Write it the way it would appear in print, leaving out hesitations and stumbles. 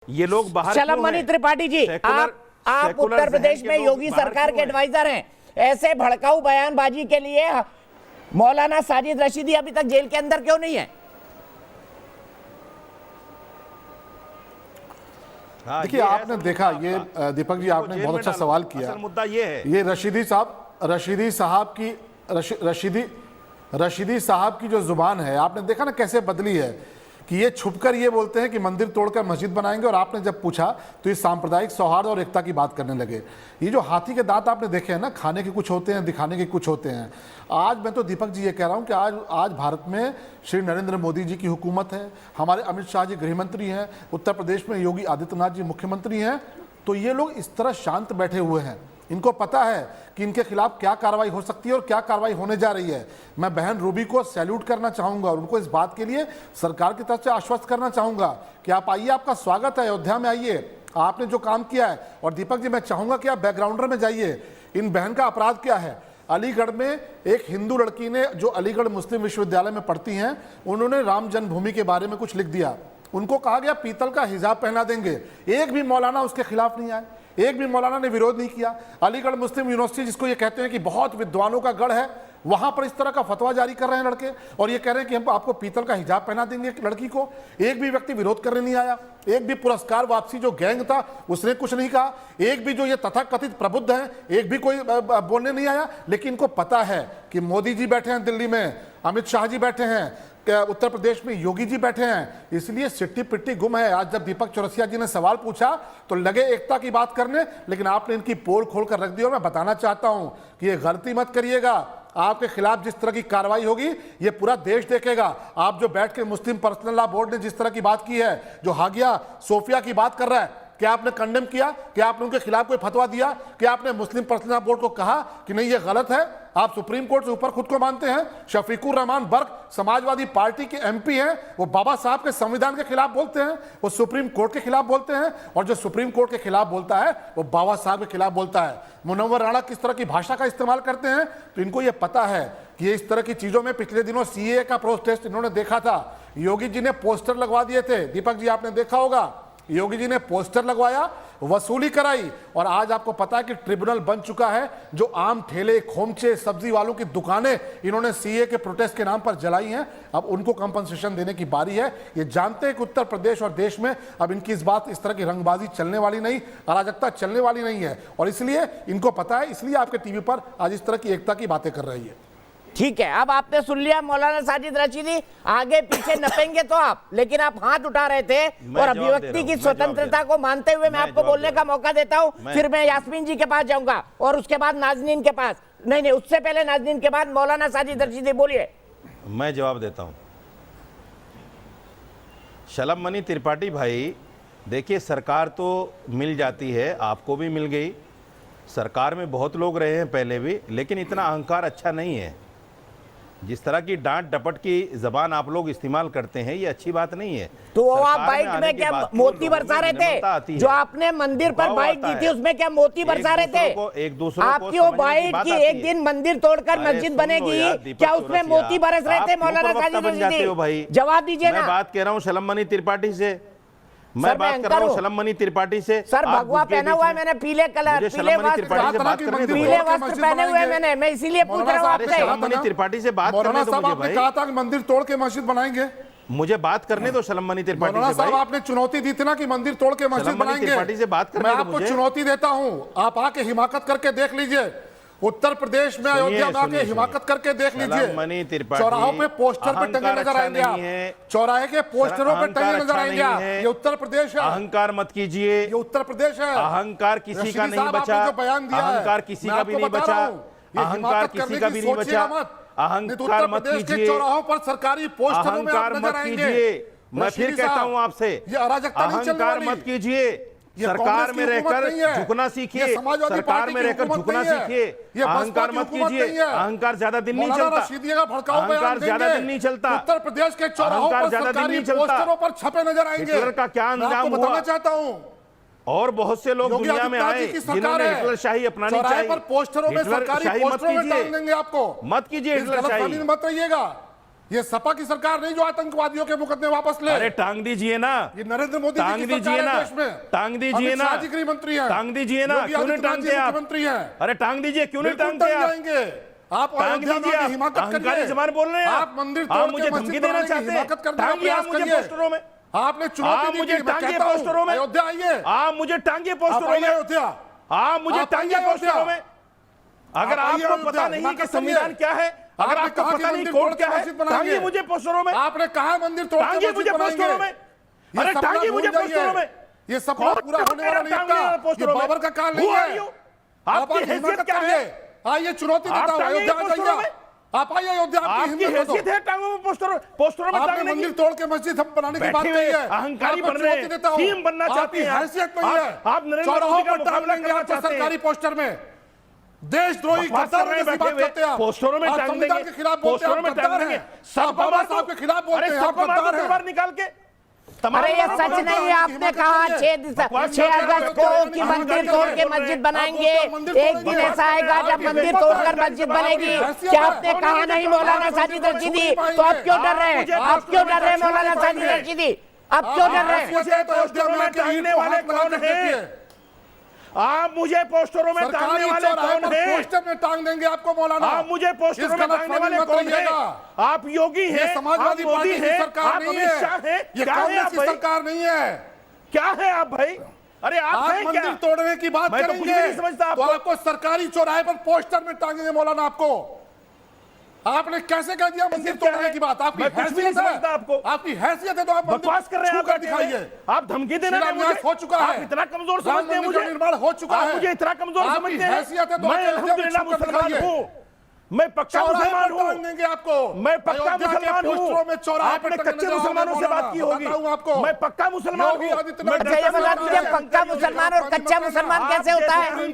ये लोग बाहर क्यों शलम मणि हैं? त्रिपाठी जी, आप उत्तर प्रदेश में योगी सरकार के एडवाइजर हैं। ऐसे भड़काऊ बयानबाजी के लिए मौलाना साजिद रशीदी अभी तक जेल के अंदर क्यों नहीं है? देखिए, आपने देखा, ये दीपक जी आपने बहुत अच्छा सवाल किया। मुद्दा ये है, ये रशीदी साहब की जो जुबान है, आपने देखा ना कैसे बदली है कि ये छुपकर ये बोलते हैं कि मंदिर तोड़कर मस्जिद बनाएंगे, और आपने जब पूछा तो ये सांप्रदायिक सौहार्द और एकता की बात करने लगे। ये जो हाथी के दांत आपने देखे हैं ना, खाने के कुछ होते हैं, दिखाने के कुछ होते हैं। आज मैं तो दीपक जी ये कह रहा हूँ कि आज भारत में श्री नरेंद्र मोदी जी की हुकूमत है, हमारे अमित शाह जी गृह मंत्री हैं, उत्तर प्रदेश में योगी आदित्यनाथ जी मुख्यमंत्री हैं। तो ये लोग इस तरह शांत बैठे हुए हैं, इनको पता है कि इनके खिलाफ क्या कार्रवाई हो सकती है और क्या कार्रवाई होने जा रही है। मैं बहन रूबी को सैल्यूट करना चाहूंगा और उनको इस बात के लिए सरकार की तरफ से आश्वस्त करना चाहूंगा कि आप आइए, आपका स्वागत है, अयोध्या में आइए, आपने जो काम किया है। और दीपक जी, मैं चाहूंगा कि आप बैकग्राउंडर में जाइए, इन बहन का अपराध क्या है। अलीगढ़ में एक हिंदू लड़की ने, जो अलीगढ़ मुस्लिम विश्वविद्यालय में पढ़ती हैं, उन्होंने राम जन्मभूमि के बारे में कुछ लिख दिया। उनको कहा गया पीतल का हिजाब पहना देंगे, एक भी मौलाना उसके खिलाफ नहीं आए, एक भी मौलाना ने विरोध नहीं किया। अलीगढ़ मुस्लिम यूनिवर्सिटी, जिसको ये कहते हैं कि बहुत विद्वानों का गढ़ है, वहां पर इस तरह का फतवा जारी कर रहे हैं लड़के, और ये कह रहे हैं कि हम आपको पीतल का हिजाब पहना देंगे लड़की को। एक भी व्यक्ति विरोध करने नहीं आया, एक भी पुरस्कार वापसी जो गैंग था उसने कुछ नहीं कहा, एक भी जो ये तथाकथित प्रबुद्ध हैं एक भी कोई बोलने नहीं आया। लेकिन इनको पता है कि मोदी जी बैठे हैं दिल्ली में, अमित शाह जी बैठे हैं, उत्तर प्रदेश में योगी जी बैठे हैं, इसलिए सिट्टी पिट्टी गुम है। आज जब दीपक चौरसिया जी ने सवाल पूछा तो लगे एकता की बात करने, लेकिन आपने इनकी पोल खोल कर रख दी। और मैं बताना चाहता हूं कि ये गलती मत करिएगा, आपके खिलाफ जिस तरह की कार्रवाई होगी ये पूरा देश देखेगा। आप जो बैठ के मुस्लिम पर्सनल लॉ बोर्ड ने जिस तरह की बात की है, जो हागिया सोफिया की बात कर रहा है, क्या आपने कंडेम किया? क्या आपने उनके खिलाफ कोई फतवा दिया? क्या आपने मुस्लिम पर्सनल लॉ बोर्ड को कहा कि नहीं ये गलत है? आप सुप्रीम कोर्ट से ऊपर खुद को मानते हैं। शफीकुर रहमान बर्क समाजवादी पार्टी के एमपी हैं, वो बाबा साहब के संविधान के खिलाफ बोलते हैं, वो सुप्रीम कोर्ट के खिलाफ बोलते हैं, और जो सुप्रीम कोर्ट के खिलाफ बोलता है वो बाबा साहब के खिलाफ बोलता है। मुनव्वर राणा किस तरह की भाषा का इस्तेमाल करते हैं, तो इनको ये पता है कि ये इस तरह की चीजों में पिछले दिनों सीए का प्रोटेस्ट इन्होंने देखा था। योगी जी ने पोस्टर लगवा दिए थे, दीपक जी आपने देखा होगा, योगी जी ने पोस्टर लगवाया, वसूली कराई, और आज आपको पता है कि ट्रिब्यूनल बन चुका है। जो आम ठेले, खोमचे, सब्जी वालों की दुकानें इन्होंने सीए के प्रोटेस्ट के नाम पर जलाई हैं, अब उनको कंपनसेशन देने की बारी है। ये जानते हैं कि उत्तर प्रदेश और देश में अब इनकी इस तरह की रंगबाजी चलने वाली नहीं, अराजकता चलने वाली नहीं है, और इसलिए इनको पता है, इसलिए आपके टीवी पर आज इस तरह की एकता की बातें कर रही है। ठीक है, अब आपने सुन लिया मौलाना साजिद रशीदी, आगे पीछे नपेंगे तो आप, लेकिन आप हाथ उठा रहे थे, और अभिव्यक्ति की स्वतंत्रता को मानते हुए मैं आपको बोलने का मौका देता हूं। फिर मैं यास्मीन जी के पास जाऊंगा और उसके बाद नाजनीन के पास, नहीं उससे पहले नाजनीन के बाद मौलाना साजिद रशीदी, बोलिए। मैं जवाब देता हूं। शलम मणि त्रिपाठी भाई, देखिए, सरकार तो मिल जाती है, आपको भी मिल गई, सरकार में बहुत लोग रहे हैं पहले भी, लेकिन इतना अहंकार अच्छा नहीं है। जिस तरह की डांट डपट की जबान आप लोग इस्तेमाल करते हैं, ये अच्छी बात नहीं है। तो वो आप बाइट में क्या मोती बरसा रहे थे? जो आपने मंदिर पर बाइट दी थी उसमें क्या मोती बरसा रहे थे? एक दूसरे आपकी वो बाइट की एक दिन मंदिर तोड़कर मस्जिद बनेगी, क्या उसमें मोती बरस रहे थे? मौलाना साजिद रशीदी, जवाब दीजिए ना। मैं बात कह रहा हूँ शलम मणि त्रिपाठी से, मैं बात कर रहा हूँ शलम मणि त्रिपाठी से। सर, भगवा पहना हुआ है मैंने, पीले कलर, पीले वस्त्र पहने हुए मैंने, मैं इसीलिए पूछ रहा हूँ आपसे। शलम मणि त्रिपाठी से बात करने दो मुझे भाई। कहा था कि मंदिर तोड़ के मस्जिद बनाएंगे, मुझे बात करने दो शलम मणि त्रिपाठी से भाई। आपने चुनौती दी थी ना कि मंदिर तोड़ के मस्जिद बनाएंगे, त्रिपाठी से बात करने मैं दो आपको मुझे। चुनौती देता हूँ, आप आके हिमाकत करके देख लीजिए, उत्तर प्रदेश में अयोध्या में आके हिमाकत करके देख लीजिए, चौराहों पे पोस्टर पे टंगे नजर आएंगे आप, चौराहे के पोस्टरों पे टंगे नजर आएंगे आप। ये उत्तर प्रदेश है, अहंकार मत कीजिए, ये उत्तर प्रदेश है। अहंकार किसी का नहीं बचा, अहंकार किसी का भी नहीं बचा, अहंकार किसी का भी नहीं बचा, अहंकार मत कीजिए, चौराहों पर सरकारी पोस्टरों में अहंकार मत कीजिए। मैं फिर कहता हूं आपसे, अहंकार मत कीजिए, सरकार में रहकर झुकना सीखिए, सरकार में रहकर झुकना सीखिए, अहंकार मत कीजिए। अहंकार ज्यादा दिन नहीं चलता, अहंकार ज्यादा दिन नहीं चलता, उत्तर प्रदेश के चौराहों पर ज्यादा दिन नहीं सरकारी पोस्टरों पर छपे नजर आएंगे। हिटलर का क्या अंजाम हुआ चाहता हूँ, और बहुत से लोग दुनिया में आए जिन्होंने हिटलर शाही अपनानी चाहिए। पर पोस्टरों में सरकारी पोस्टरों में डाल देंगे आपको, मत कीजिए हिटलर शाही, मत रहिएगा। ये सपा की सरकार नहीं जो आतंकवादियों के मुकदमे वापस ले। अरे टांग दीजिए ना, ये नरेंद्र मोदी टांग जी की दीजिए सरकार ना, है देश में। टांग दीजिए ना, अमित शाह जी गृह मंत्री हैं, टांग दीजिए ना, योगी क्यों नहीं आदित्यनाथ टांगते जी आप? मुख्यमंत्री हैं। अरे टांग दीजिए, क्यों नहीं बिल्कुल टांगते टांग आप? जाएंगे आप। टांग अयोध्या में दीजिए आके आप, हिमाकत अहंकारी करिए। जबान बोल रहे हैं आप मंदिर तोड़ आप के मुझे मस्जिद धमकी देना बनाने की चाहते हैं? हिमाकत करने का टांगिए प्रयास आप मुझे करिए। पोस्टरों में, आपने चुनौती आप दी मुझे थी, मैं टांगिए कहता हूं, पोस्टरों में, अयोध्या आइए, आप मुझे टांगिए आप पोस्टरों आइए में, अयोध्या, आप मुझे आप टांगिए आइए पोस्टरों अयोध्या। में। अगर आप आइए आपको अयोध्या, पता नहीं कि हिमाकत संविधान करिए। क्या है, अगर आपने आपको कहा कि पता नहीं मंदिर कोड तोड़ के क्या है, मस्जिद बनाएंगे। टांगिए मुझे पोस्टरों में, आपने कहा मंदिर तोड़ के टांगिए मस्जिद मुझे बनाएंगे। पोस्टरों में। ये अरे सपना टांगिए भूल मुझे जाइए। पोस्टरों में। ये सपना कौन पूरा होने वाला नहीं टांगने वाला था। ये पोस्टरों में? बाबर का काल नहीं Who are है। you? आप आपकी आज हैसियत हिमाकत क्या करिए। है? आइए चुनौती आप देता हूं, टांगिए अयोध्या आ पोस्टरों जाइए। में। आप आइए अयोध्या, आपकी आपकी हिम्मत हैसियत हो। है टांगों में पोस्टरों में आपने टांगने की? मंदिर तोड़ के मस्जिद हम बनाने की बात बैठे कही हुए है। अहंकारी आपको बन रहे चुनौती देता हूं। सीएम बनना चाहते आपकी हैं, हैसियत नहीं है। आप नरेंद्र चौराहों मोदी का पर टांग मुकाबला देंगे करना आपको चाहते हैं। सरकारी पोस्टर में। देशद्रोही बकवास कर रहे हैं, गद्दारों बैठे की बात करते हैं हुए आप। पोस्टरों में आप टांग संविधान देंगे, के खिलाफ बोलते हैं, पोस्टरों आप में टांग गद्दार देंगे। हैं। आप बाबा साहब के खिलाफ बोलते हैं, आप गद्दार हैं। तलवार निकाल के अरे ये सच नहीं है, आपने कहा 6 अगस्त को कि मंदिर तोड़ के मस्जिद बनाएंगे। एक दिन ऐसा आएगा जब मंदिर तोड़कर मस्जिद बनेगी। क्या आपने कहा नहीं मौलाना साजिद रशीदी? तो आप क्यों डर रहे हैं? आप क्यों डर रहे हैं मौलाना साजिद रशीदी? आप क्यों डर रहे हैं? मुझे पोस्टरों में टांगने वाले कौन हैं? आप मुझे पोस्टरों में टांगने वाले कौन हैं? पोस्टर में टांग देंगे आपको मौलाना। आप मुझे पोस्टरों में टांगने वाले कौन हैं? आप योगी ये हैं, आप समाजवादी मोदी पार्टी की हैं, सरकार आप नहीं अमित शाह है। हैं। ये क्या है कांग्रेस आप की भाई? सरकार नहीं है। क्या है आप भाई? अरे आप आप हैं क्या? मंदिर तोड़ने की बात मैं तो कुछ भी करेंगे नहीं समझता तो आपको। आपको सरकारी चौराहे पर पोस्टर में टांगेंगे मौलाना आपको। आपने कैसे कह दिया मंदिर क्या तोड़ने है? की बात? आपकी मैं कुछ भी नहीं हैसियत समझता है आपको। आपकी हैसियत है तो आप बकवास कर रहे हैं, आप छूकर बैठे हुए। दिखाइए। आप धमकी देना है शिलान्यास मुझे? हो चुका आप है। इतना कमजोर राम समझते हैं मंदिर का मुझे? निर्माण हो चुका आप है। मुझे इतना कमजोर आपकी समझते हैं? हैसियत है तो मैं आके अयोध्या में अल्हम्दुलिल्लाह छूकर मुसलमान दिखाइए। हूँ, मैं पक्का चौराहे मुसलमान पर टांग हूँ, देंगे आपको। मैं पक्का अयोध्या के मुसलमान पोस्टरों में हूँ। चौराहे पर आपने टांगने कच्चे जाओगे मुसलमानों से मौलाना, बात की होगी। बताता हूं आपको। मैं पक्का मुसलमान योगी हूँ। आदित्यनाथ अच्छा ये बता दीजिए, पक्का मुसलमान और कच्चा मुसलमान कैसे होता है?